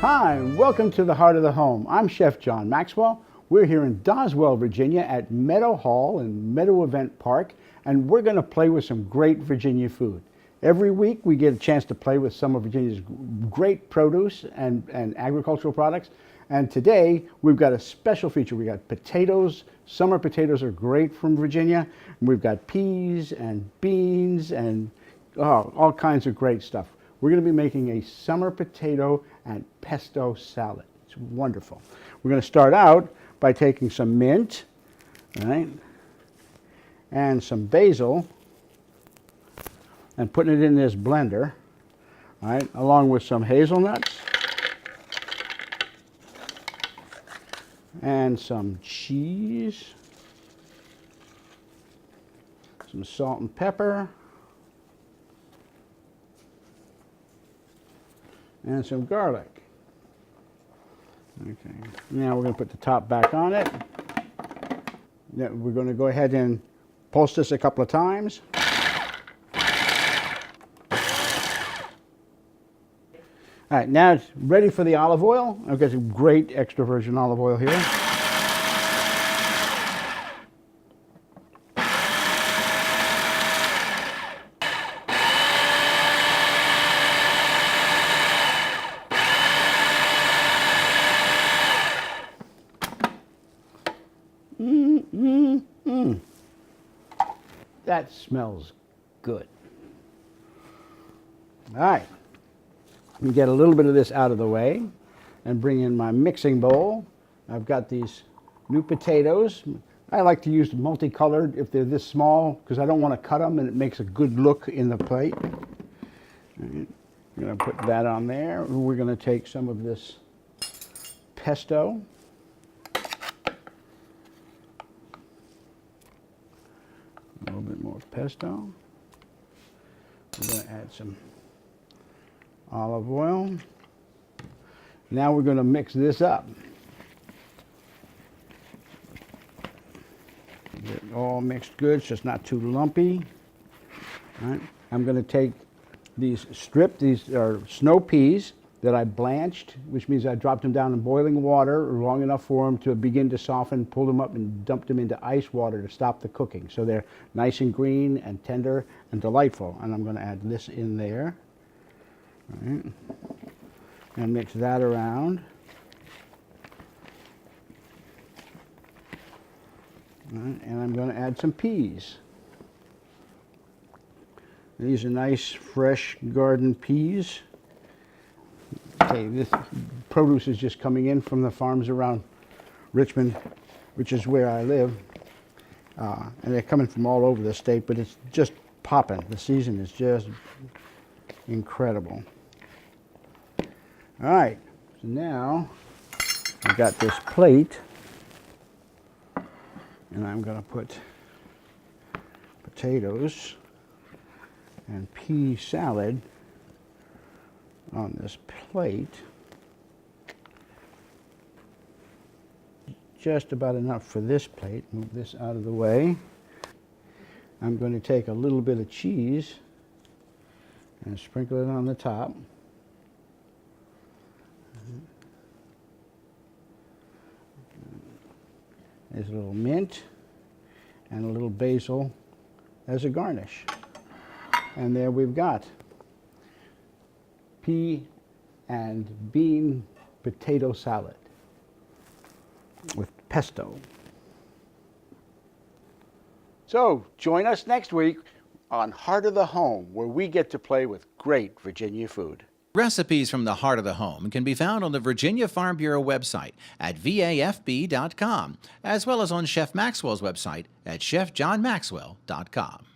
Hi, and welcome to the Heart of the Home. I'm Chef John Maxwell. We're here in Doswell, Virginia at Meadow Hall and Meadow Event Park, and we're going to play with some great Virginia food. Every week we get a chance to play with some of Virginia's great produce and agricultural products. And today we've got a special feature. We got potatoes. Summer potatoes are great from Virginia. And we've got peas and beans and all kinds of great stuff. We're going to be making a summer potato and pesto salad. It's wonderful. We're going to start out by taking some mint, right, and some basil, and putting it in this blender, right, along with some hazelnuts and some cheese, some salt and pepper, and some garlic. Okay, now we're going to put the top back on it. Then we're going to go ahead and pulse this a couple of times. All right, now it's ready for the olive oil. I've got some great extra virgin olive oil here. That smells good. All right. Let me get a little bit of this out of the way and bring in my mixing bowl. I've got these new potatoes. I like to use multicolored if they're this small because I don't want to cut them and it makes a good look in the plate. I'm going to put that on there. We're going to take some of this pesto. A little bit more pesto. We're going to add some olive oil. Now we're going to mix this up. Get it all mixed good so it's not too lumpy. All right. I'm going to take these these are snow peas that I blanched, which means I dropped them down in boiling water long enough for them to begin to soften, pulled them up and dumped them into ice water to stop the cooking. So they're nice and green and tender and delightful. And I'm going to add this in there. All right. And mix that around. All right. And I'm going to add some peas. These are nice, fresh garden peas. Okay, this produce is just coming in from the farms around Richmond, which is where I live. And they're coming from all over the state, but it's just popping. The season is just incredible. All right, so now I've got this plate, and I'm going to put potatoes and pea salad on this plate. Just about enough for this plate. Move this out of the way. I'm going to take a little bit of cheese and sprinkle it on the top. There's a little mint and a little basil as a garnish. And there we've got pea and bean potato salad with pesto. So join us next week on Heart of the Home, where we get to play with great Virginia food. Recipes from the Heart of the Home can be found on the Virginia Farm Bureau website at vafb.com, as well as on Chef Maxwell's website at chefjohnmaxwell.com.